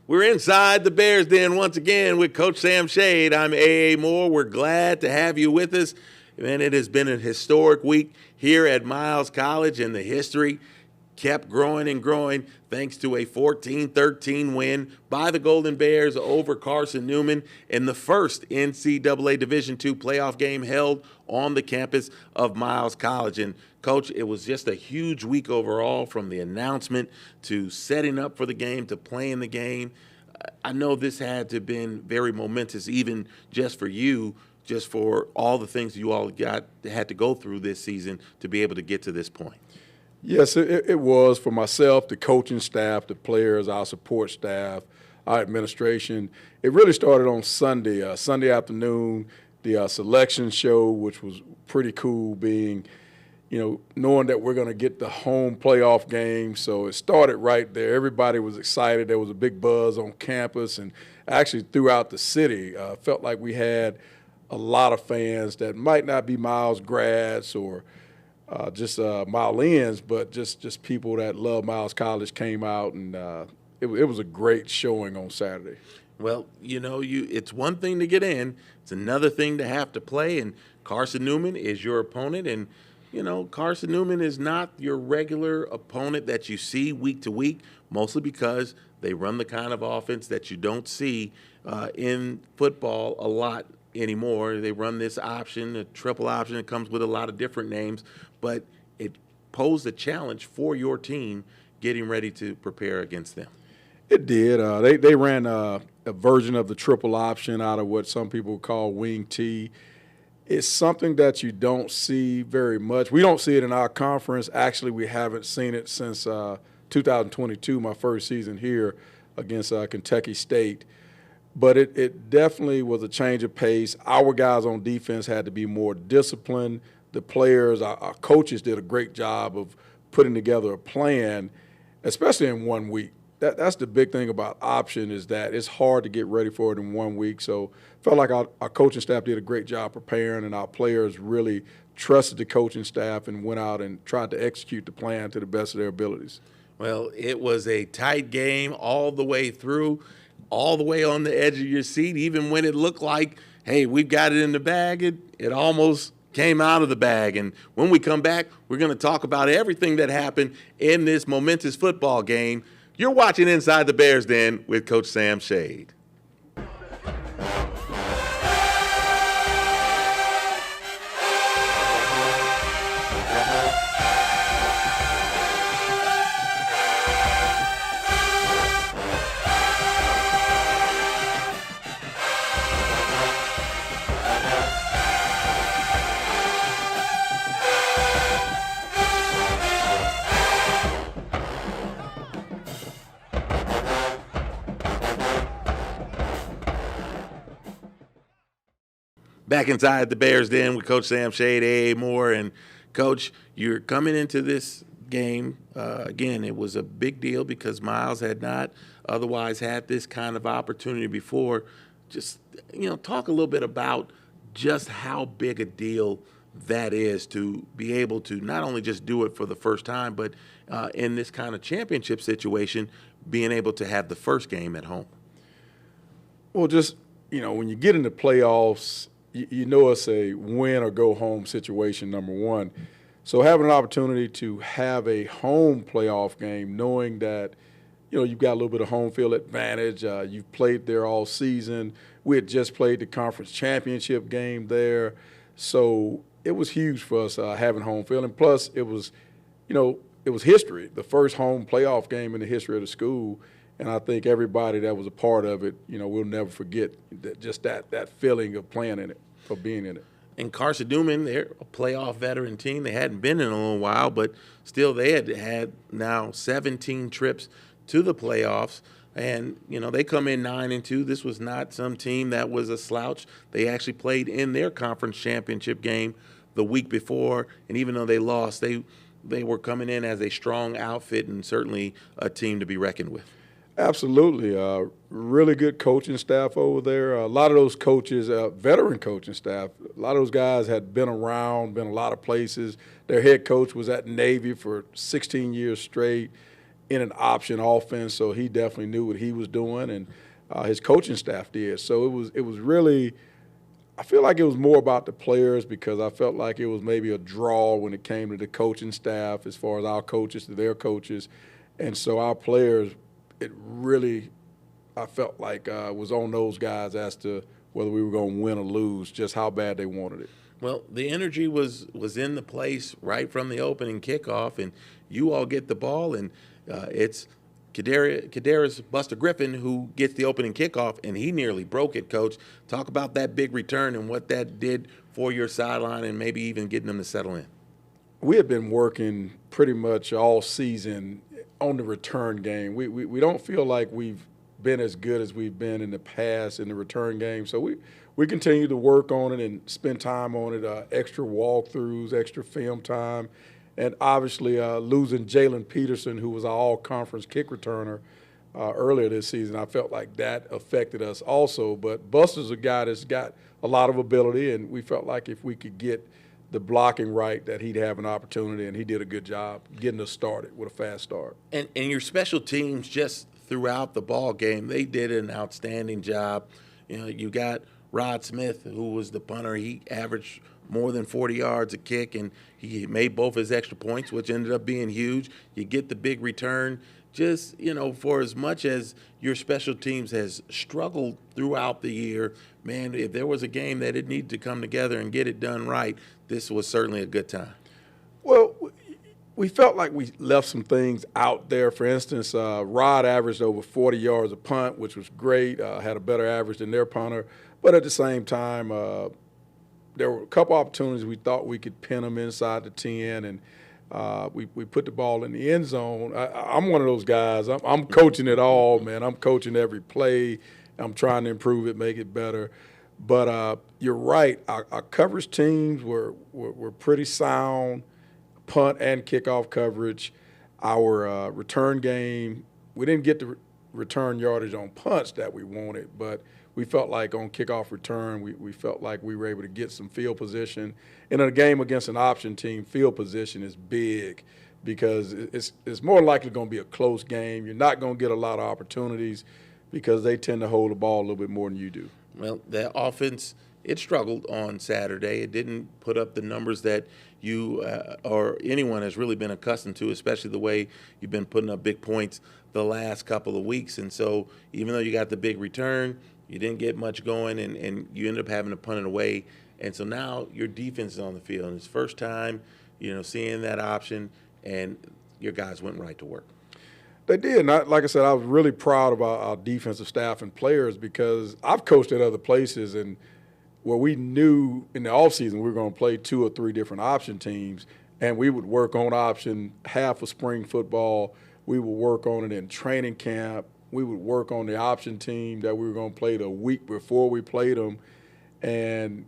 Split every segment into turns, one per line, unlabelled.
We're inside the Bears Den once again with Coach Sam Shade. I'm A.A. Moore. We're glad to have you with us. Man, it has been a historic week here at Miles College, and the history kept growing and growing thanks to a 14-13 win by the Golden Bears over Carson Newman in the first NCAA Division II playoff game held on the campus of Miles College. And, Coach, it was just a huge week overall, from the announcement to setting up for the game to playing the game. I know this had to have been very momentous, even just for you, just for all the things you all had to go through this season to be able to get to this point.
Yes, it was for myself, the coaching staff, the players, our support staff, our administration. It really started on Sunday, Sunday afternoon, the selection show, which was pretty cool, being, knowing that we're going to get the home playoff game. So it started right there. Everybody was excited. There was a big buzz on campus and actually throughout the city. Felt like we had a lot of fans that might not be Miles grads or just Mileans, but just people that love Miles College came out, and it was a great showing on Saturday.
Well, it's one thing to get in. It's another thing to have to play, and Carson Newman is your opponent. And, Carson Newman is not your regular opponent that you see week to week, mostly because they run the kind of offense that you don't see in football a lot anymore. They run this option, a triple option. It comes with a lot of different names, but it posed a challenge for your team getting ready to prepare against them.
It did. They ran a version of the triple option out of what some people call wing T. It's something that you don't see very much. We don't see it in our conference. Actually, we haven't seen it since 2022, my first season here against Kentucky State. But it definitely was a change of pace. Our guys on defense had to be more disciplined. The players, our coaches did a great job of putting together a plan, especially in 1 week. That's the big thing about option, is that it's hard to get ready for it in 1 week. So felt like our coaching staff did a great job preparing, and our players really trusted the coaching staff and went out and tried to execute the plan to the best of their abilities.
Well, it was a tight game all the way through, all the way on the edge of your seat. Even when it looked like, hey, we've got it in the bag, it almost came out of the bag. And when we come back, we're going to talk about everything that happened in this momentous football game. You're watching Inside the Bears Den with Coach Sam Shade. Back inside the Bears Den with Coach Sam Shade, A.A. Moore. And, Coach, you're coming into this game. Again, it was a big deal because Miles had not otherwise had this kind of opportunity before. Just, talk a little bit about just how big a deal that is to be able to not only just do it for the first time, but in this kind of championship situation, being able to have the first game at home.
Well, just, when you get into playoffs, it's a win or go home situation, number one. So having an opportunity to have a home playoff game, knowing that, you've got a little bit of home field advantage. You've played there all season. We had just played the conference championship game there. So it was huge for us having home field. And plus it was history, the first home playoff game in the history of the school. And I think everybody that was a part of it, we'll never forget that feeling of playing in it, of being in it.
And Carson Newman, they're a playoff veteran team. They hadn't been in a little while, but still they had now 17 trips to the playoffs. And, they come in 9-2. This was not some team that was a slouch. They actually played in their conference championship game the week before. And even though they lost, they were coming in as a strong outfit and certainly a team to be reckoned with.
Absolutely. Really good coaching staff over there. A lot of those coaches, veteran coaching staff, a lot of those guys had been a lot of places. Their head coach was at Navy for 16 years straight. in an option offense, so he definitely knew what he was doing, and his coaching staff did. So it was really, I feel like it was more about the players because I felt like it was maybe a draw when it came to the coaching staff as far as our coaches to their coaches. And so our players, it really, I felt like was on those guys as to whether we were going to win or lose, just how bad they wanted it.
Well, the energy was in the place right from the opening kickoff, and you all get the ball, and it's Kadarius Buster Griffin who gets the opening kickoff, and he nearly broke it, Coach. Talk about that big return and what that did for your sideline and maybe even getting them to settle in.
We have been working pretty much all season on the return game. We don't feel like we've been as good as we've been in the past in the return game. So we continue to work on it and spend time on it, extra walkthroughs, extra film time. And obviously losing Jalen Peterson, who was our all-conference kick returner earlier this season, I felt like that affected us also. But Buster's a guy that's got a lot of ability, and we felt like if we could get the blocking right that he'd have an opportunity, and he did a good job getting us started with a fast start.
And your special teams just throughout the ball game, they did an outstanding job. You know, you got Rod Smith, who was the punter. He averaged more than 40 yards a kick, and he made both his extra points, which ended up being huge. You get the big return. Just, you know, for as much as your special teams has struggled throughout the year, man, if there was a game that it needed to come together and get it done right, this was certainly a good time.
Well, we felt like we left some things out there. For instance, Rod averaged over 40 yards a punt, which was great, had a better average than their punter. But at the same time, there were a couple opportunities we thought we could pin them inside the 10, and we put the ball in the end zone. I'm one of those guys. I'm coaching it all, man. I'm coaching every play. I'm trying to improve it, make it better. But you're right. Our coverage teams were pretty sound, punt and kickoff coverage. Our return game, we didn't get the return yardage on punts that we wanted, but we felt like on kickoff return, we felt like we were able to get some field position. And in a game against an option team, field position is big because it's more likely going to be a close game. You're not going to get a lot of opportunities because they tend to hold the ball a little bit more than you do.
Well, the offense, it struggled on Saturday. It didn't put up the numbers that you or anyone has really been accustomed to, especially the way you've been putting up big points the last couple of weeks. And so even though you got the big return, you didn't get much going, and you ended up having to punt it away. And so now your defense is on the field. And it's first time, you know, seeing that option, and your guys went right to work.
They did. And like I said, I was really proud of our defensive staff and players because I've coached at other places and where we knew in the offseason we were going to play 2 or 3 different option teams, and we would work on option half of spring football. We would work on it in training camp. We would work on the option team that we were going to play the week before we played them. And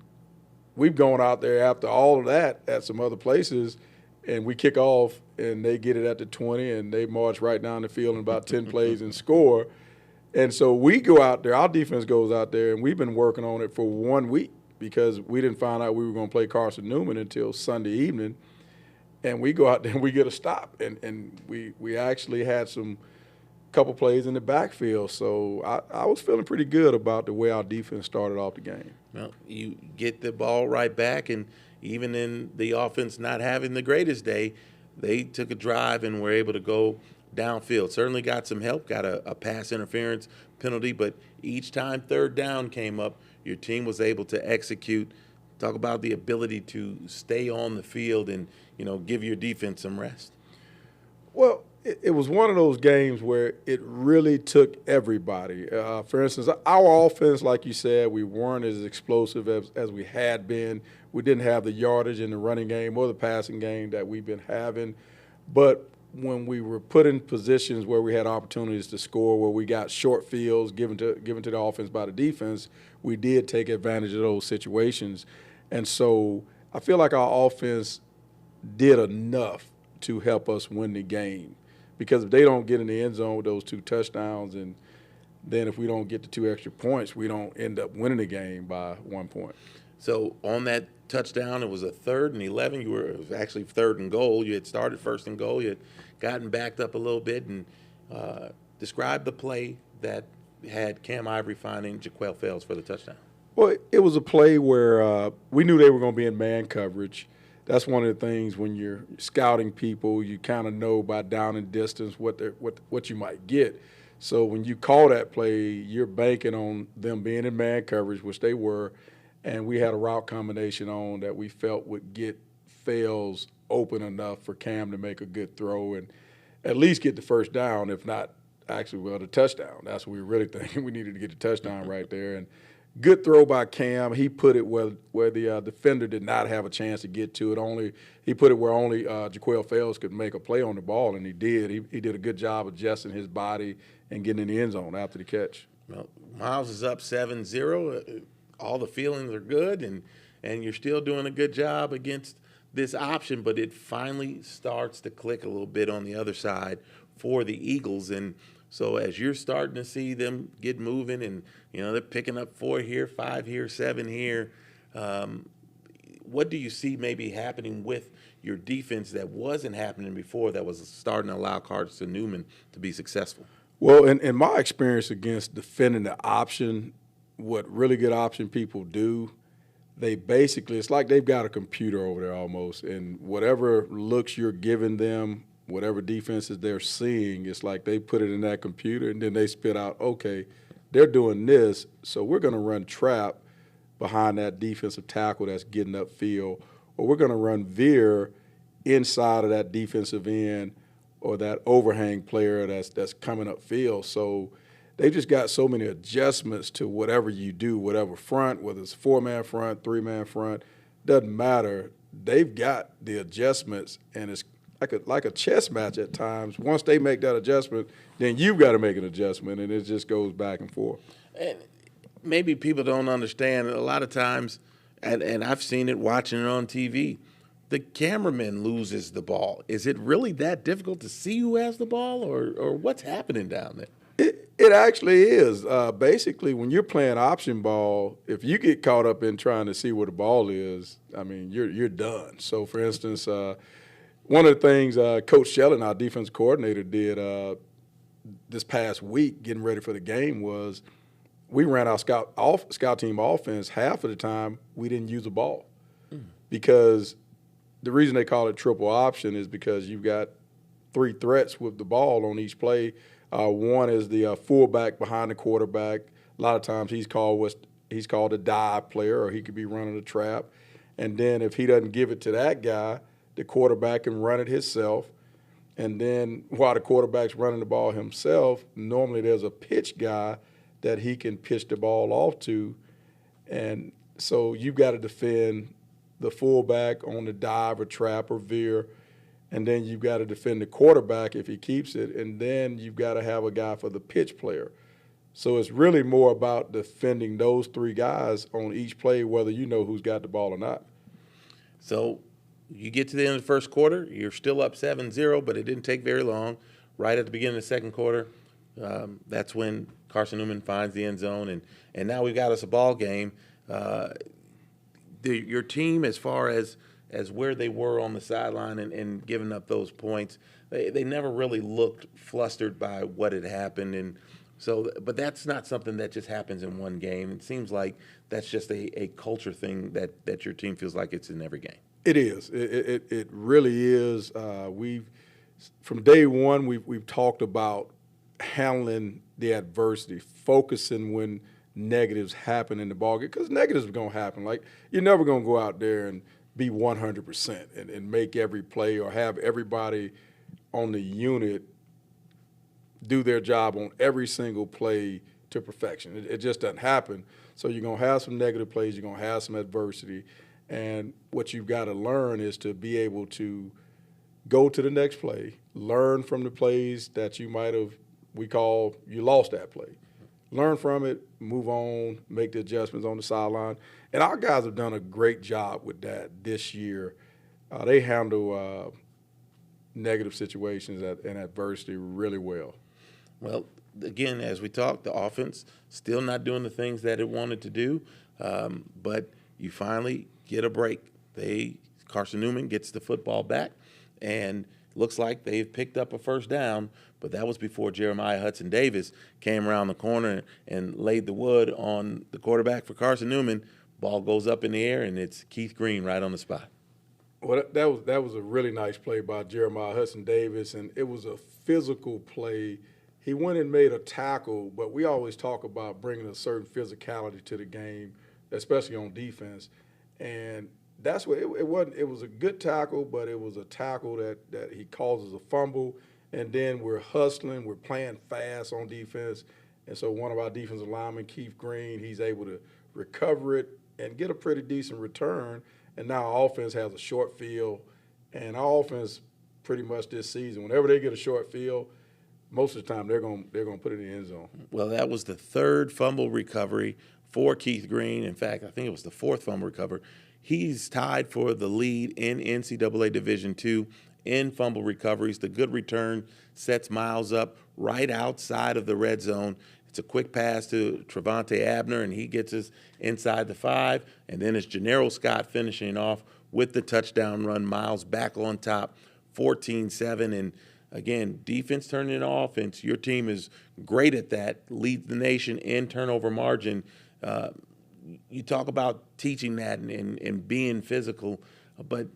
we've gone out there after all of that at some other places, and we kick off, and they get it at the 20, and they march right down the field in about 10 plays and score. And so we go out there, our defense goes out there, and we've been working on it for 1 week because we didn't find out we were going to play Carson Newman until Sunday evening. And we go out there and we get a stop. And we actually had some couple plays in the backfield. So I was feeling pretty good about the way our defense started off the game.
Well, you get the ball right back, and even in the offense not having the greatest day, they took a drive and were able to go downfield. Certainly got some help, got a pass interference penalty, but each time third down came up, your team was able to execute. Talk about the ability to stay on the field and, you know, give your defense some rest.
Well, it was one of those games where it really took everybody. For instance, our offense, like you said, we weren't as explosive as we had been. We didn't have the yardage in the running game or the passing game that we've been having. But when we were put in positions where we had opportunities to score, where we got short fields given to the offense by the defense, we did take advantage of those situations. And so I feel like our offense did enough to help us win the game. Because if they don't get in the end zone with those 2 touchdowns, and then if we don't get the 2 extra points, we don't end up winning the game by 1 point.
So on that touchdown, it was a 3rd and 11. It was actually 3rd and goal. You had started 1st and goal. You had gotten backed up a little bit, and describe the play that had Cam Ivory finding Jaquel Fells for the touchdown.
Well, it was a play where we knew they were going to be in man coverage. That's one of the things when you're scouting people, you kind of know by down and distance what you might get. So when you call that play, you're banking on them being in man coverage, which they were, and we had a route combination on that we felt would get Fells open enough for Cam to make a good throw and at least get the first down, if not actually, the touchdown. That's what we were really thinking. We needed to get the touchdown right there. And good throw by Cam. He put it where the defender did not have a chance to get to it. He put it where only Jaquel Fells could make a play on the ball, and he did. He did a good job adjusting his body and getting in the end zone after the catch.
Well, Miles is up 7-0. All the feelings are good, and you're still doing a good job against this option, but it finally starts to click a little bit on the other side for the Eagles. And so as you're starting to see them get moving and, they're picking up 4 here, 5 here, 7 here, what do you see maybe happening with your defense that wasn't happening before that was starting to allow Carson Newman to be successful?
Well, in my experience against defending the option, what really good option people do, it's like they've got a computer over there almost, and whatever looks you're giving them, whatever defenses they're seeing, it's like they put it in that computer and then they spit out, okay, they're doing this, so we're going to run trap behind that defensive tackle that's getting upfield, or we're going to run veer inside of that defensive end or that overhang player that's coming upfield. So they just got so many adjustments to whatever you do, whatever front, whether it's 4-man front, 3-man front, doesn't matter. They've got the adjustments, and it's like a chess match at times. Once they make that adjustment, then you've got to make an adjustment, and it just goes back and forth.
And maybe people don't understand a lot of times, and I've seen it watching it on TV, the cameraman loses the ball. Is it really that difficult to see who has the ball, or what's happening down there?
It actually is. Basically, when you're playing option ball, if you get caught up in trying to see where the ball is, I mean, you're done. So, for instance, one of the things Coach Shelley, our defense coordinator, did this past week getting ready for the game was we ran our scout team offense. Half of the time, we didn't use the ball because the reason they call it triple option is because you've got 3 threats with the ball on each play. One is the fullback behind the quarterback. A lot of times he's called a dive player, or he could be running a trap. And then if he doesn't give it to that guy, the quarterback can run it himself. And then while the quarterback's running the ball himself, normally there's a pitch guy that he can pitch the ball off to. And so you've got to defend the fullback on the dive or trap or veer. And then you've got to defend the quarterback if he keeps it. And then you've got to have a guy for the pitch player. So it's really more about defending those 3 guys on each play, whether you know who's got the ball or not.
So you get to the end of the first quarter, you're still up 7-0, but it didn't take very long. Right at the beginning of the second quarter, that's when Carson Newman finds the end zone, and now we've got us a ball game. Your team, as far as where they were on the sideline and giving up those points, they never really looked flustered by what had happened. And so, but that's not something that just happens in one game. It seems like that's just a culture thing that your team feels like it's in every game.
It is. It really is. From day one, we've talked about handling the adversity, focusing when negatives happen in the ballgame, because negatives are going to happen. Like, you're never going to go out there and be 100% and make every play or have everybody on the unit do their job on every single play to perfection. It just doesn't happen. So you're going to have some negative plays. You're going to have some adversity. And what you've got to learn is to be able to go to the next play, learn from the plays that you lost that play. Learn from it, move on, make the adjustments on the sideline. And our guys have done a great job with that this year. They handle negative situations and adversity really well.
Well, again, as we talked, the offense still not doing the things that it wanted to do, but you finally get a break. Carson Newman gets the football back, and looks like they've picked up a first down, but that was before Jeremiah Hudson-Davis came around the corner and laid the wood on the quarterback for Carson Newman. Ball goes up in the air, and it's Keith Green right on the spot.
Well, that was a really nice play by Jeremiah Hudson-Davis, and it was a physical play. He went and made a tackle, but we always talk about bringing a certain physicality to the game, especially on defense. And that's what it wasn't. It was a good tackle, but it was a tackle that he causes a fumble, and then we're hustling, we're playing fast on defense, and so one of our defensive linemen, Keith Green, he's able to recover it and get a pretty decent return. And now our offense has a short field, and our offense pretty much this season, whenever they get a short field, most of the time they're going to put it in the end zone.
Well, that was the third fumble recovery for Keith Green. In fact, I think it was the fourth fumble recovery. He's tied for the lead in NCAA Division II in fumble recoveries. The good return sets Miles up right outside of the red zone. It's a quick pass to Travante Abner, and he gets us inside the 5. And then it's Gennaro Scott finishing off with the touchdown run. Miles back on top, 14-7. And again, defense turning into offense. Your team is great at that, leads the nation in turnover margin. You talk about teaching that and being physical, but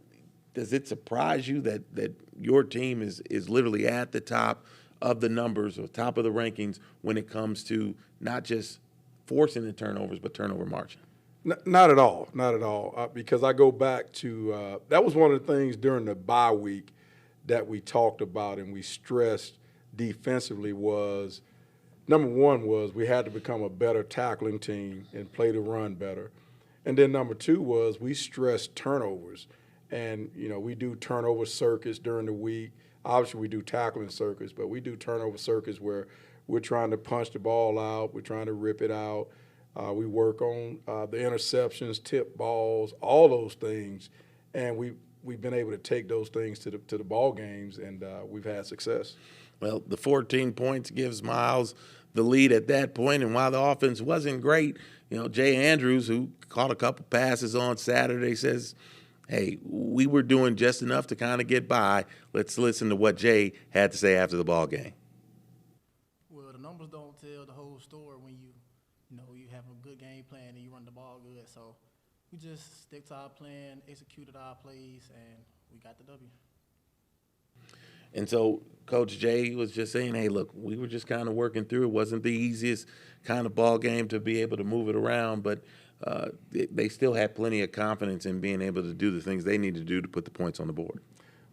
does it surprise you that your team is literally at the top of the numbers or top of the rankings when it comes to not just forcing the turnovers, but turnover margin?
Not at all, not at all. Because I go back to that was one of the things during the bye week that we talked about and we stressed defensively was, number one was we had to become a better tackling team and play the run better. And then number two was we stressed turnovers. And, we do turnover circuits during the week. Obviously, we do tackling circuits, but we do turnover circuits where we're trying to punch the ball out. We're trying to rip it out. We work on the interceptions, tip balls, all those things. And we've been able to take those things to the ball games, and we've had success.
Well, the 14 points gives Miles the lead at that point, and while the offense wasn't great, Jay Andrews, who caught a couple passes on Saturday, says, hey, we were doing just enough to kind of get by. Let's listen to what Jay had to say after the ball game.
Well, the numbers don't tell the whole story when you have a good game plan and you run the ball good. So we just stick to our plan, executed our plays, and we got the W.
And so Coach Jay was just saying, hey, look, we were just kind of working through. It wasn't the easiest kind of ball game to be able to move it around, but they still had plenty of confidence in being able to do the things they need to do to put the points on the board.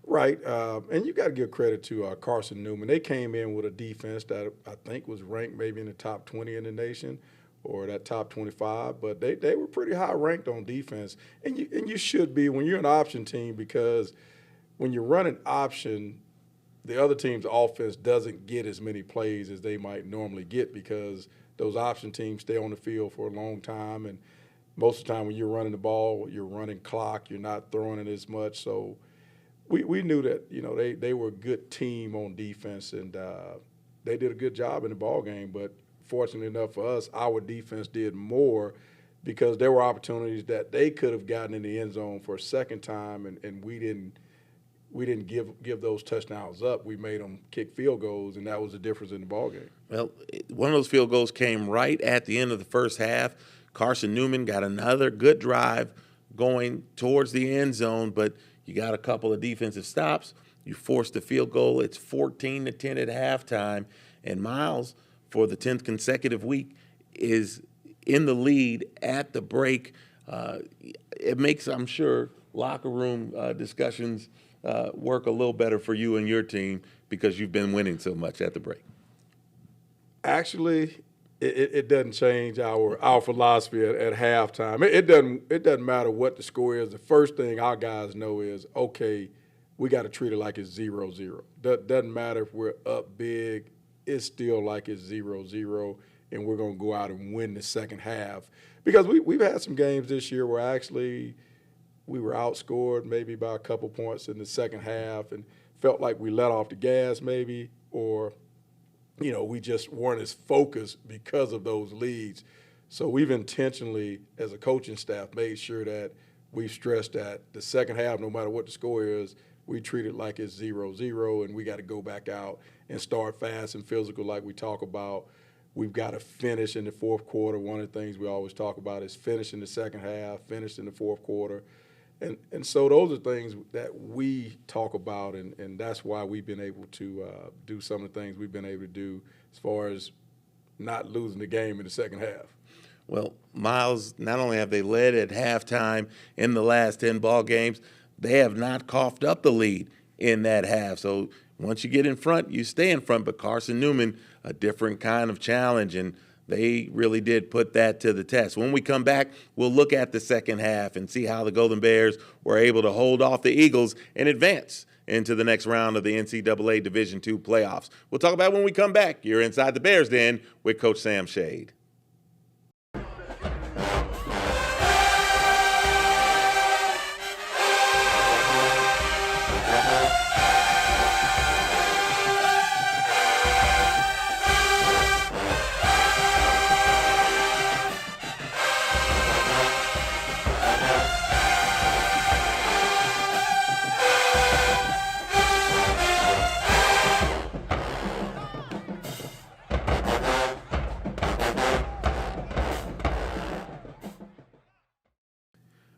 Right. And you got to give credit to Carson Newman. They came in with a defense that I think was ranked maybe in the top 20 in the nation or that top 25, but they were pretty high ranked on defense. And you should be when you're an option team, because when you run an option, the other team's offense doesn't get as many plays as they might normally get because those option teams stay on the field for a long time. And most of the time when you're running the ball, you're running clock, you're not throwing it as much. So we knew that, they were a good team on defense, and they did a good job in the ball game. But fortunately enough for us, our defense did more because there were opportunities that they could have gotten in the end zone for a second time, and we didn't give those touchdowns up. We made them kick field goals, and that was the difference in the ball game.
Well, one of those field goals came right at the end of the first half. Carson Newman got another good drive going towards the end zone, but you got a couple of defensive stops. You forced the field goal. It's 14-10 at halftime, and Miles, for the 10th consecutive week, is in the lead at the break. It makes, I'm sure, locker room discussions work a little better for you and your team because you've been winning so much at the break.
Actually, it doesn't change our philosophy at halftime. It doesn't matter what the score is. The first thing our guys know is, okay, we got to treat it like it's 0-0. Doesn't matter if we're up big. It's still like it's 0-0, and we're going to go out and win the second half. Because we've had some games this year where actually we were outscored maybe by a couple points in the second half and felt like we let off the gas maybe, or we just weren't as focused because of those leads. So we've intentionally, as a coaching staff, made sure that we've stressed that the second half, no matter what the score is, we treat it like it's 0-0, and we got to go back out and start fast and physical like we talk about. We've got to finish in the fourth quarter. One of the things we always talk about is finish in the second half, finish in the fourth quarter. And so those are things that we talk about, and that's why we've been able to do some of the things we've been able to do as far as not losing the game in the second half.
Well, Miles, not only have they led at halftime in the last 10 ball games, they have not coughed up the lead in that half. So once you get in front, you stay in front. But Carson Newman, a different kind of challenge, and they really did put that to the test. When we come back, we'll look at the second half and see how the Golden Bears were able to hold off the Eagles and advance into the next round of the NCAA Division II playoffs. We'll talk about it when we come back. You're Inside the Bears Den with Coach Sam Shade.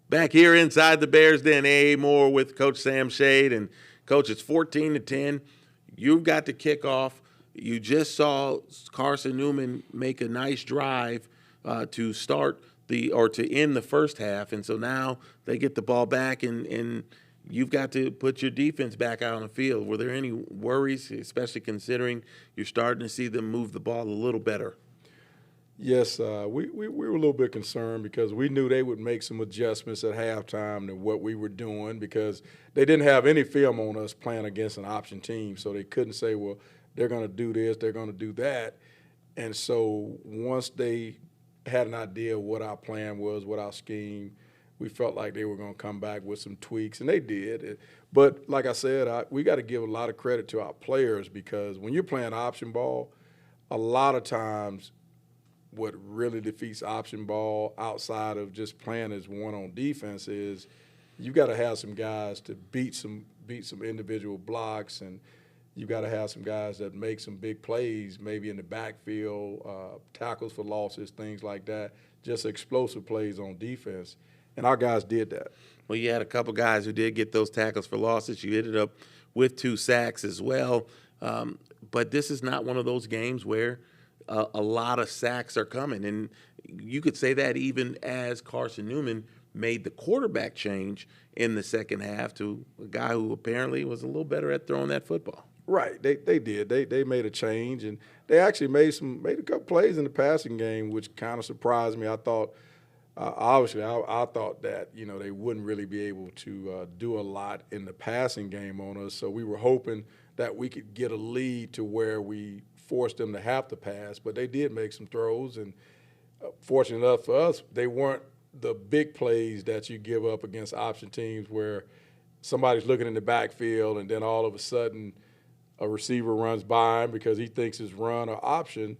Back here inside the Bears Den, A.A. Moore with Coach Sam Shade. And, Coach, it's 14-10. You've got to kick off. You just saw Carson Newman make a nice drive to start to end the first half. And so now they get the ball back, and you've got to put your defense back out on the field. Were there any worries, especially considering you're starting to see them move the ball a little better?
Yes, we were a little bit concerned because we knew they would make some adjustments at halftime to what we were doing because they didn't have any film on us playing against an option team. So they couldn't say, well, they're going to do this, they're going to do that. And so once they had an idea of what our plan was, what our scheme, we felt like they were going to come back with some tweaks, and they did. But like I said, we got to give a lot of credit to our players because when you're playing option ball, a lot of times – what really defeats option ball outside of just playing as one on defense is you got to have some guys to beat some individual blocks, and you got to have some guys that make some big plays, maybe in the backfield, tackles for losses, things like that, just explosive plays on defense. And our guys did that.
Well, you had a couple guys who did get those tackles for losses. You ended up with 2 sacks as well. But this is not one of those games where a lot of sacks are coming. And you could say that even as Carson Newman made the quarterback change in the second half to a guy who apparently was a little better at throwing that football.
Right, they did. They made a change, and they actually made a couple plays in the passing game, which kind of surprised me. I thought, obviously, I thought that they wouldn't really be able to do a lot in the passing game on us. So we were hoping that we could get a lead to where we forced them to have to pass, but they did make some throws, and fortunate enough for us, they weren't the big plays that you give up against option teams where somebody's looking in the backfield and then all of a sudden a receiver runs by him because he thinks it's run or option.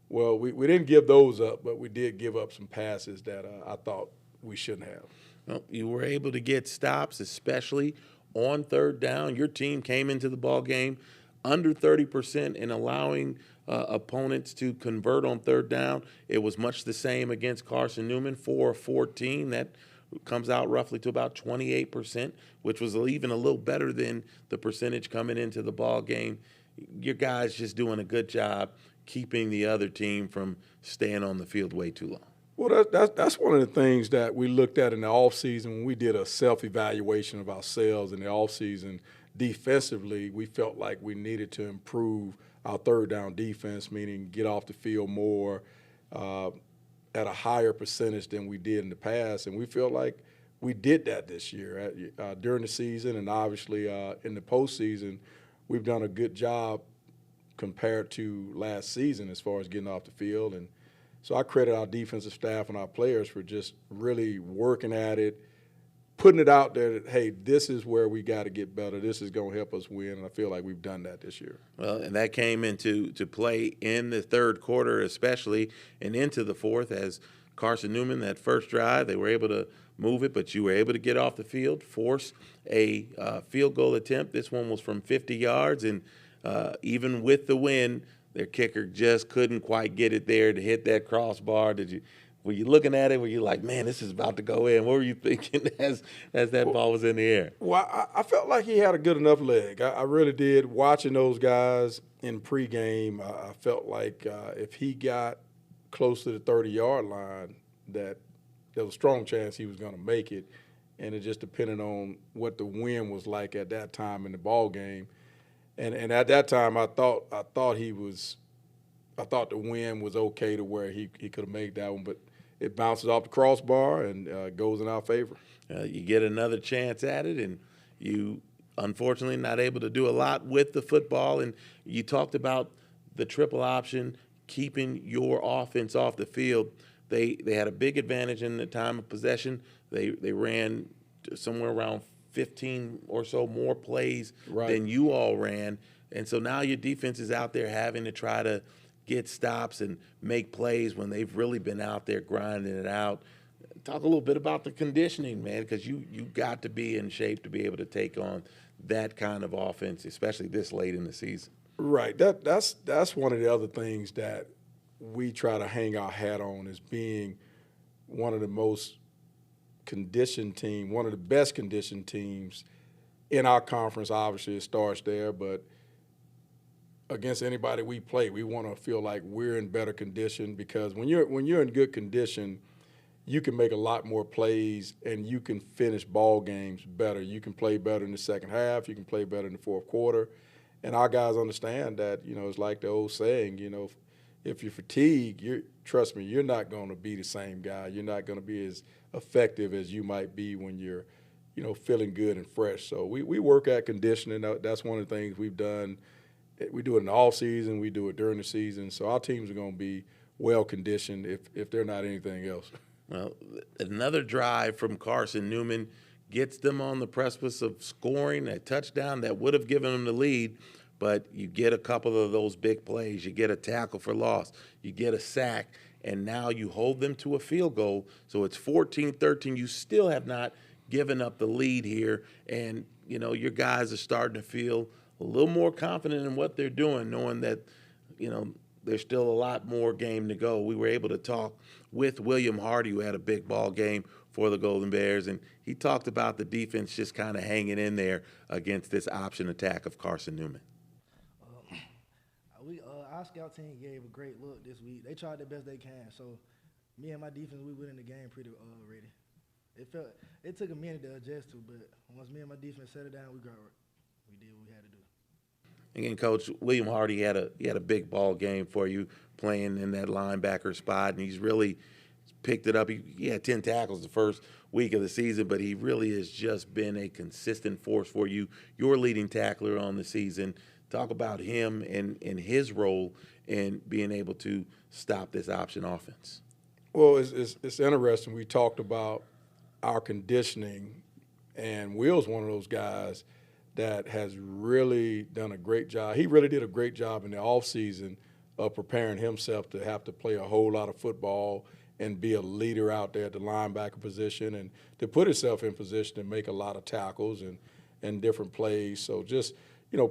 Well, we didn't give those up, but we did give up some passes that I thought we shouldn't have.
Well, you were able to get stops, especially on third down. Your team came into the ball game under 30% in allowing opponents to convert on third down. It was much the same against Carson Newman, 4 of 14. That comes out roughly to about 28%, which was even a little better than the percentage coming into the ball game. Your guys just doing a good job keeping the other team from staying on the field way too long.
Well, that's one of the things that we looked at in the offseason when we did a self-evaluation of ourselves in the offseason. Defensively, we felt like we needed to improve our third down defense, meaning get off the field more at a higher percentage than we did in the past. And we feel like we did that this year during the season, and obviously in the postseason, we've done a good job compared to last season as far as getting off the field. And so I credit our defensive staff and our players for just really working at it, putting it out there that, hey, this is where we got to get better. This is going to help us win, and I feel like we've done that this year.
Well, and that came into play in the third quarter especially, and into the fourth as Carson Newman, that first drive, they were able to move it, but you were able to get off the field, force a field goal attempt. This one was from 50 yards, and even with the win, their kicker just couldn't quite get it there to hit that crossbar. Were you looking at it? Were you like, man, this is about to go in? What were you thinking as that ball was in the air?
Well, I felt like he had a good enough leg. I really did. Watching those guys in pregame, I felt like if he got close to the 30-yard line, that there was a strong chance he was going to make it. And it just depended on what the wind was like at that time in the ball game. And at that time, I thought the wind was okay to where he could have made that one, but it bounces off the crossbar and goes in our favor.
You get another chance at it, and you unfortunately not able to do a lot with the football. And you talked about the triple option, keeping your offense off the field. They had a big advantage in the time of possession. They ran somewhere around 15 or so more plays than you all ran. And so now your defense is out there having to try to get stops and make plays when they've really been out there grinding it out. Talk a little bit about the conditioning, man, because you got to be in shape to be able to take on that kind of offense, especially this late in the season.
Right. That's one of the other things that we try to hang our hat on, is being one of the most conditioned team, one of the best conditioned teams in our conference. Obviously, it starts there, but against anybody we play, we want to feel like we're in better condition, because when you're in good condition, you can make a lot more plays and you can finish ball games better. You can play better in the second half. You can play better in the fourth quarter. And our guys understand that, it's like the old saying, if you're fatigued, trust me, you're not going to be the same guy. You're not going to be as effective as you might be when you're, feeling good and fresh. So we work at conditioning. That's one of the things we've done. We do it in the off season. We do it during the season. So our teams are going to be well conditioned if they're not anything else.
Well, another drive from Carson Newman gets them on the precipice of scoring a touchdown that would have given them the lead, but you get a couple of those big plays. You get a tackle for loss. You get a sack, and now you hold them to a field goal. So it's 14-13. You still have not given up the lead here, and, your guys are starting to feel a little more confident in what they're doing, knowing that, there's still a lot more game to go. We were able to talk with William Hardy, who had a big ball game for the Golden Bears, and he talked about the defense just kind of hanging in there against this option attack of Carson Newman.
Our scout team gave a great look this week. They tried the best they can. So me and my defense, we went in the game pretty ready. It took a minute to adjust to, but once me and my defense set it down, we did what we had to do.
Again, Coach, William Hardy had a big ball game for you, playing in that linebacker spot, and he's really picked it up. He had 10 tackles the first week of the season, but he really has just been a consistent force for you, your leading tackler on the season. Talk about him and his role in being able to stop this option offense.
Well, it's interesting. We talked about our conditioning, and Will's one of those guys that has really done a great job. He really did a great job in the offseason of preparing himself to have to play a whole lot of football and be a leader out there at the linebacker position, and to put himself in position to make a lot of tackles and different plays. So just,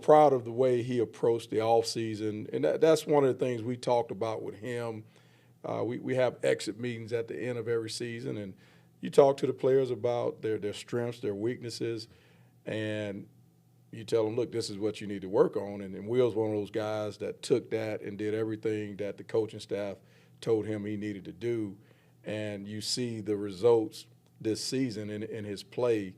proud of the way he approached the offseason. And that's one of the things we talked about with him. We have exit meetings at the end of every season, and you talk to the players about their strengths, their weaknesses, and you tell them, look, this is what you need to work on. And Will's one of those guys that took that and did everything that the coaching staff told him he needed to do. And you see the results this season in his play.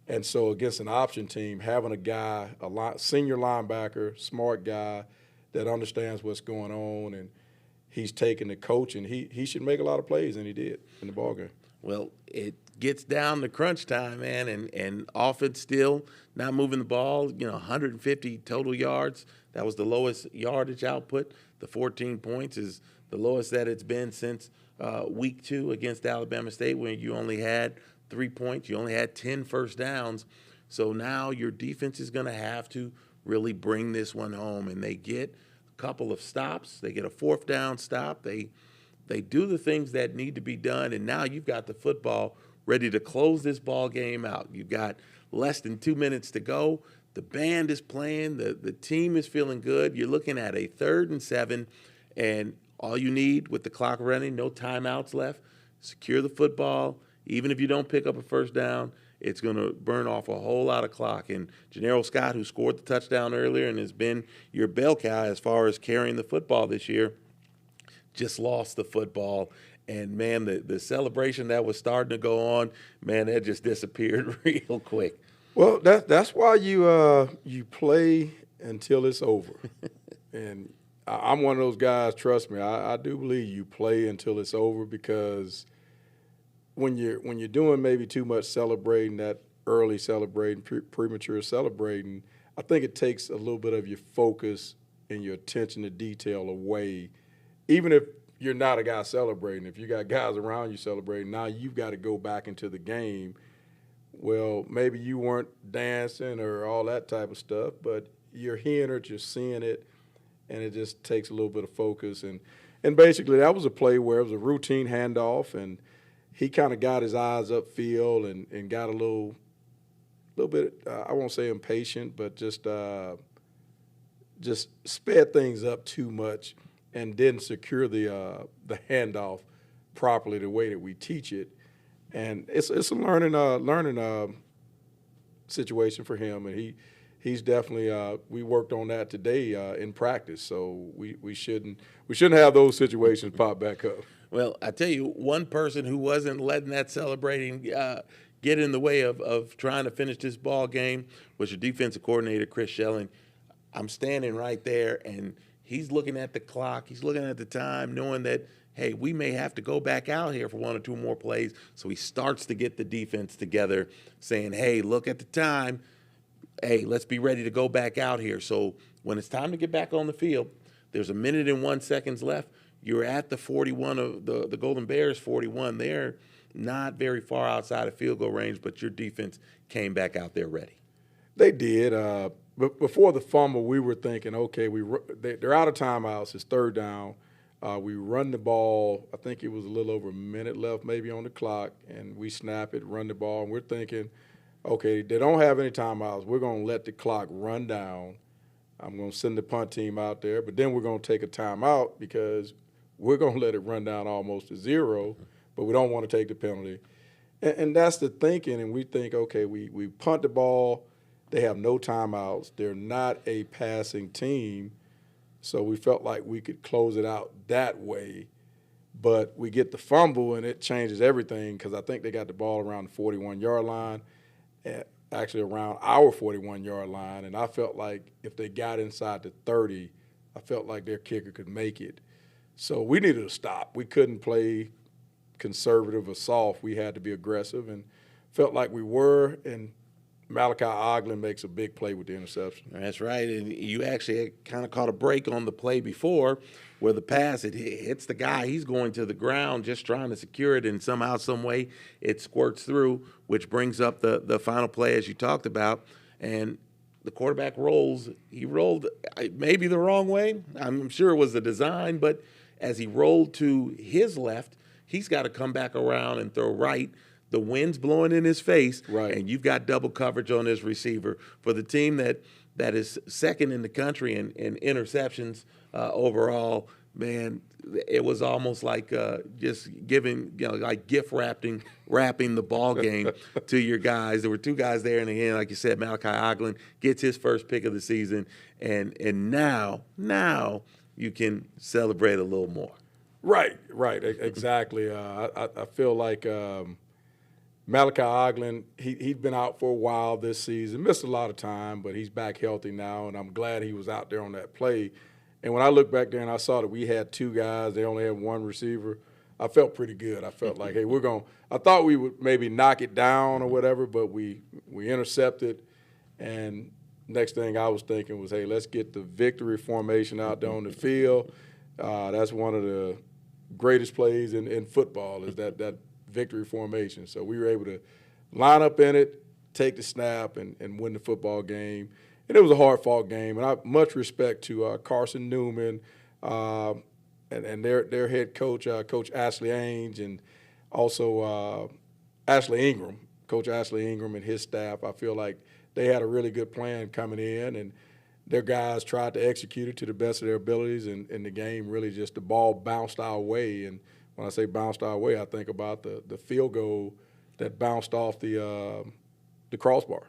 And so against an option team, having a guy, senior linebacker, smart guy that understands what's going on, and he's taking the coach, and he should make a lot of plays, and he did in the ballgame.
Well, it gets down to crunch time, man, and offense still not moving the ball, 150 total yards. That was the lowest yardage output. The 14 points is the lowest that it's been since week 2 against Alabama State, when you only had 3 points. You only had 10 first downs. So now your defense is going to have to really bring this one home. And they get a couple of stops. They get a 4th down stop. They do the things that need to be done. And now you've got the football ready to close this ball game out. You've got less than 2 minutes to go. The band is playing. The team is feeling good. You're looking at a 3rd and 7. And all you need with the clock running, no timeouts left, secure the football. Even if you don't pick up a first down, it's going to burn off a whole lot of clock. And Janelle Scott, who scored the touchdown earlier and has been your bell cow as far as carrying the football this year, just lost the football. And, man, the celebration that was starting to go on, man, that just disappeared real quick.
Well, that's why you play until it's over. And I'm one of those guys, trust me, I do believe you play until it's over, because when you're doing maybe too much celebrating, that early celebrating, premature celebrating, I think it takes a little bit of your focus and your attention to detail away. Even if you're not a guy celebrating, if you got guys around you celebrating, now you've got to go back into the game. Well, maybe you weren't dancing or all that type of stuff, but you're hearing it, you're seeing it, and it just takes a little bit of focus. And basically that was a play where it was a routine handoff, and he kind of got his eyes upfield and got a little bit, I won't say impatient, but just sped things up too much and didn't secure the handoff properly the way that we teach it. And it's a learning situation for him, and he's definitely we worked on that today in practice. So we shouldn't have those situations pop back up.
Well, I tell you, one person who wasn't letting that celebrating get in the way of trying to finish this ball game was your defensive coordinator, Chris Schelling. I'm standing right there, and he's looking at the clock. He's looking at the time, knowing that, hey, we may have to go back out here for 1 or 2 more plays. So he starts to get the defense together, saying, hey, look at the time. Hey, let's be ready to go back out here. So when it's time to get back on the field, there's 1 minute and 1 second left. You're at the 41 of the Golden Bears 41. They're not very far outside of field goal range, but your defense came back out there ready.
They did. But before the fumble, we were thinking, okay, they're out of timeouts. It's 3rd down. We run the ball. I think it was a little over a minute left maybe on the clock, and we snap it, run the ball. And we're thinking, okay, they don't have any timeouts. We're going to let the clock run down. I'm going to send the punt team out there, but then we're going to take a timeout because we're going to let it run down almost to 0, but we don't want to take the penalty. And that's the thinking, and we think, okay, we punt the ball. They have no timeouts. They're not a passing team, so we felt like we could close it out that way. But we get the fumble, and it changes everything because I think they got the ball around the 41-yard line, actually around our 41-yard line, and I felt like if they got inside the 30, I felt like their kicker could make it. So we needed to stop. We couldn't play conservative or soft. We had to be aggressive, and felt like we were, and Malachi Oglin makes a big play with the interception.
That's right, and you actually kind of caught a break on the play before where the pass, it hits the guy. He's going to the ground just trying to secure it, and somehow, some way, it squirts through, which brings up the final play as you talked about, and the quarterback rolls. He rolled maybe the wrong way. I'm sure it was the design, but as he rolled to his left, he's got to come back around and throw right. The wind's blowing in his face,
right,
and you've got double coverage on this receiver. For the team that is second in the country in interceptions overall, man, it was almost like just giving, like gift wrapping the ball game to your guys. There were 2 guys there in the end, like you said. Malachi Oglin gets his first pick of the season, and now you can celebrate a little more.
Right, exactly. I feel like Malachi Oglin, he'd been out for a while this season, missed a lot of time, but he's back healthy now, and I'm glad he was out there on that play. And when I looked back there and I saw that we had 2 guys, they only had 1 receiver, I felt pretty good. I felt like, hey, I thought we would maybe knock it down or whatever, but we intercepted. And next thing I was thinking was, hey, let's get the victory formation out there on the field. That's one of the greatest plays in football is that victory formation. So we were able line up in it, take the snap, and win the football game. And it was a hard-fought game. And I much respect to Carson Newman and their head coach, Coach Ashley Ainge, and also Ashley Ingram, Coach Ashley Ingram and his staff. I feel like they had a really good plan coming in, and their guys tried to execute it to the best of their abilities, and the game really just, the ball bounced our way. And when I say bounced our way, I think about the field goal that bounced off the crossbar.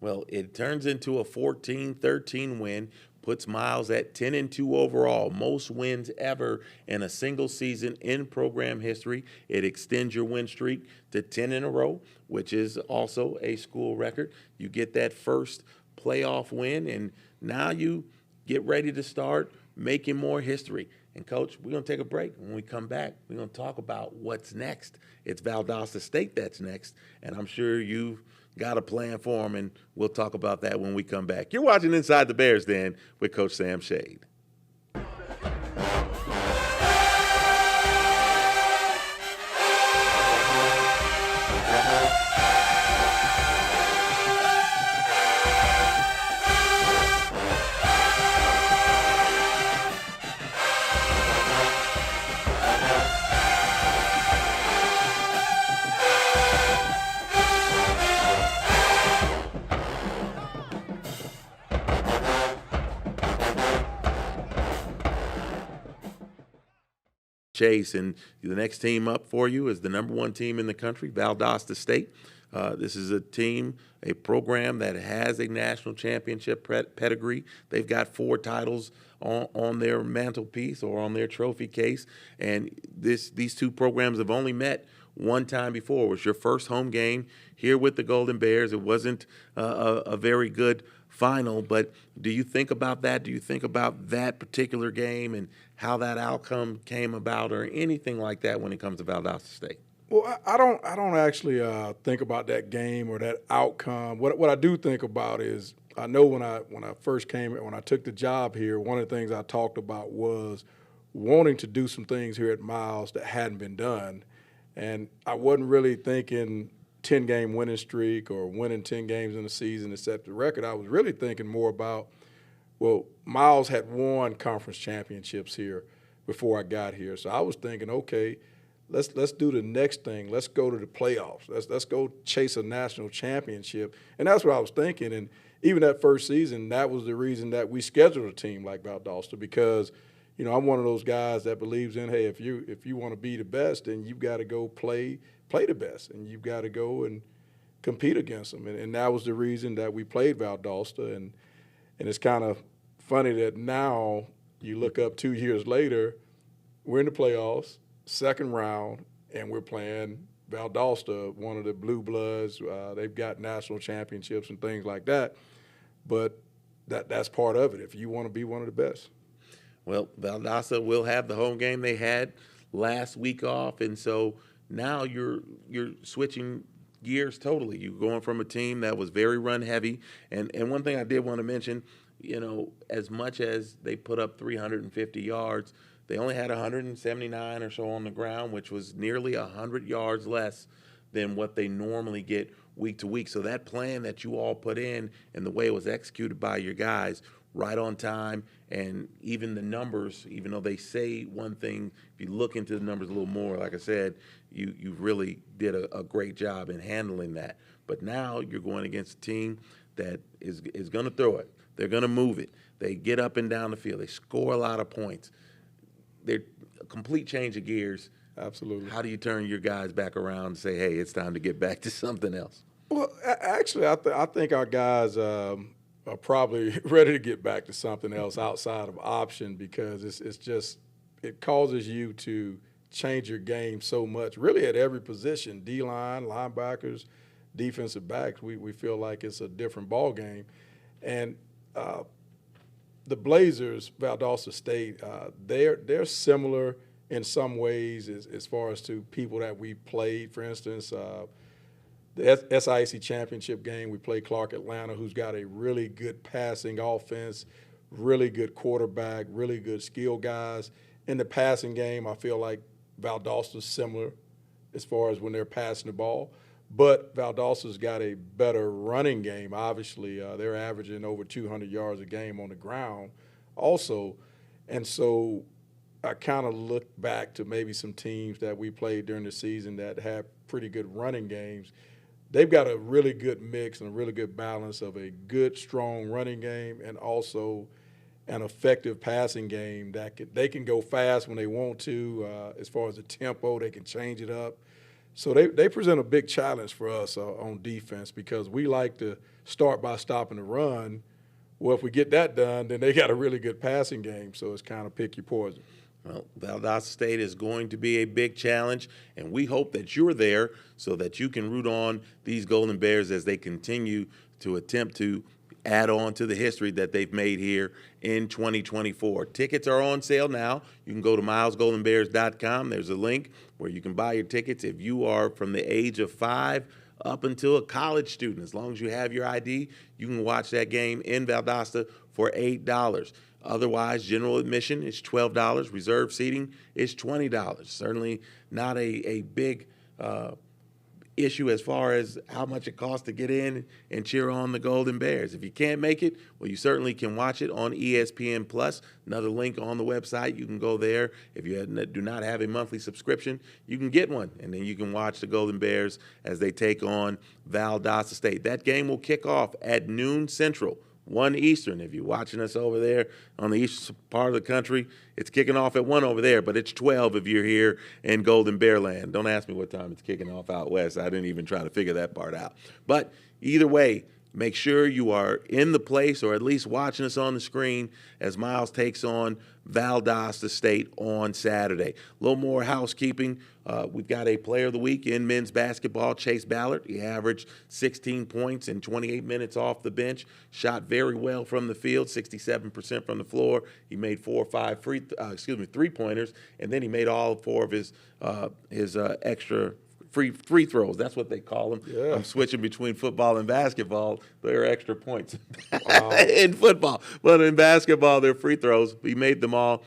Well, it turns into a 14-13 win, puts Miles at 10-2 overall, most wins ever in a single season in program history. It extends your win streak to 10 in a row, which is also a school record. You get that first playoff win, and now you get ready to start making more history. And, Coach, we're going to take a break. When we come back, we're going to talk about what's next. It's Valdosta State that's next, and I'm sure you've got a plan for them, and we'll talk about that when we come back. You're watching Inside the Bears Den with Coach Sam Shade. Chase, and the next team up for you is the number one team in the country, Valdosta State. This is a team, a program that has a national championship pedigree. They've got 4 titles on their mantelpiece or on their trophy case, and these two programs have only met one time before. It was your first home game here with the Golden Bears. It wasn't a very good final, but do you think about that? Do you think about that particular game and how that outcome came about, or anything like that when it comes to Valdosta State?
Well, I don't actually think about that game or that outcome. What I do think about is, I know when I first came, when I took the job here, one of the things I talked about was wanting to do some things here at Miles that hadn't been done, and I wasn't really thinking 10-game winning streak or winning 10 games in a season to set the record. I was really thinking more about, well, Miles had won conference championships here before I got here. So I was thinking, okay, let's do the next thing. Let's go to the playoffs. Let's go chase a national championship. And that's what I was thinking. And even that first season, that was the reason that we scheduled a team like Valdosta, because, you know, I'm one of those guys that believes in, hey, if you want to be the best, then you've got to go play the best, and you've got to go and compete against them. And that was the reason that we played Valdosta. And it's kind of funny that now you look up 2 years later, we're in the playoffs, second round, and we're playing Valdosta, one of the blue bloods. They've got national championships and things like that. But that's part of it if you want to be one of the best.
Well, Valdosta will have the home game they had last week off, and so now you're switching gears totally. You're going from a team that was very run heavy, and one thing I did want to mention, you know, as much as they put up 350 yards, they only had 179 or so on the ground, which was nearly 100 yards less than what they normally get week to week. So that plan that you all put in and the way it was executed by your guys, right on time, and even the numbers, even though they say one thing, if you look into the numbers a little more, like I said, you really did a great job in handling that. But now you're going against a team that is going to throw it. They're going to move it. They get up and down the field. They score a lot of points. They're a complete change of gears.
Absolutely.
How do you turn your guys back around and say, hey, it's time to get back to something else?
Well, actually, I think our guys are probably ready to get back to something else outside of option, because it's just, it causes you to change your game so much, really at every position, D-line, linebackers, defensive backs. We feel like it's a different ball game. And the Blazers, Valdosta State, they're similar in some ways as far as to people that we played. For instance, the SIAC championship game, we played Clark Atlanta, who's got a really good passing offense, really good quarterback, really good skill guys. In the passing game, I feel like Valdosta's similar as far as when they're passing the ball. But Valdosta's got a better running game. Obviously, they're averaging over 200 yards a game on the ground also. And so I kind of look back to maybe some teams that we played during the season that had pretty good running games. They've got a really good mix and a really good balance of a good, strong running game and also an effective passing game that they can go fast when they want to. As far as the tempo, they can change it up. So they present a big challenge for us on defense because we like to start by stopping the run. Well, if we get that done, then they got a really good passing game. So it's kind of pick your poison.
Well, Valdosta State is going to be a big challenge, and we hope that you're there so that you can root on these Golden Bears as they continue to attempt to add on to the history that they've made here in 2024. Tickets are on sale now. You can go to milesgoldenbears.com. There's a link where you can buy your tickets if you are from the age of 5 up until a college student. As long as you have your ID, you can watch that game in Valdosta for $8. Otherwise, general admission is $12. Reserved seating is $20. Certainly not a big issue as far as how much it costs to get in and cheer on the Golden Bears. If you can't make it, well, you certainly can watch it on ESPN Plus. Another link on the website. You can go there. If you do not have a monthly subscription, you can get one, and then you can watch the Golden Bears as they take on Valdosta State. That game will kick off at noon Central, 1 Eastern. If you're watching us over there on the eastern part of the country, it's kicking off at 1 over there, but it's 12 if you're here in Golden Bear Land. Don't ask me what time it's kicking off out west. I didn't even try to figure that part out. But either way, make sure you are in the place or at least watching us on the screen as Miles takes on Valdosta State on Saturday. A little more housekeeping. We've got a player of the week in men's basketball, Chase Ballard. He averaged 16 points in 28 minutes off the bench, shot very well from the field, 67% from the floor. He made 4 or 5 3-pointers, and then he made all 4 of his extra free throws. That's what they call them.
Yeah.
I'm switching between football and basketball. They're extra points in football. But in basketball, they're free throws. He made them all.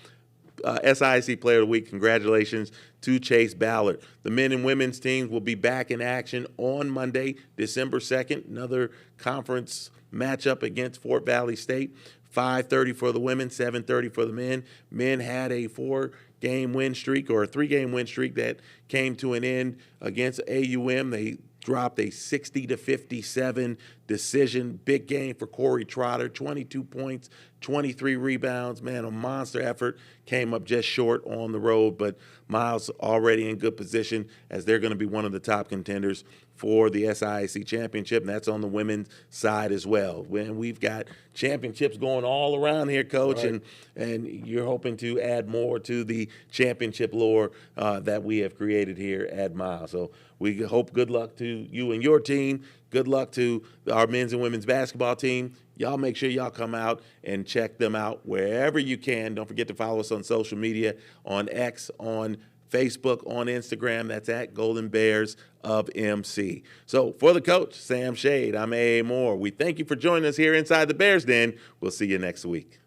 SIAC Player of the Week, congratulations to Chase Ballard. The men and women's teams will be back in action on Monday, December 2nd. Another conference matchup against Fort Valley State. 5:30 for the women, 7:30 for the men. Men had a 4-game win streak or a 3-game win streak that came to an end against AUM. They dropped a 60-57 decision. Big game for Corey Trotter, 22 points, 23 rebounds. Man, a monster effort. Came up just short on the road, but Miles already in good position as they're going to be one of the top contenders for the SIAC championship, and that's on the women's side as well. When we've got championships going all around here, Coach,
right,
and you're hoping to add more to the championship lore that we have created here at Miles. So we hope good luck to you and your team. Good luck to our men's and women's basketball team. Y'all make sure y'all come out and check them out wherever you can. Don't forget to follow us on social media, on X, on Facebook, on Instagram. That's at Golden Bears of MC. So for the coach, Sam Shade, I'm A.A. Moore. We thank you for joining us here inside the Bears Den. We'll see you next week.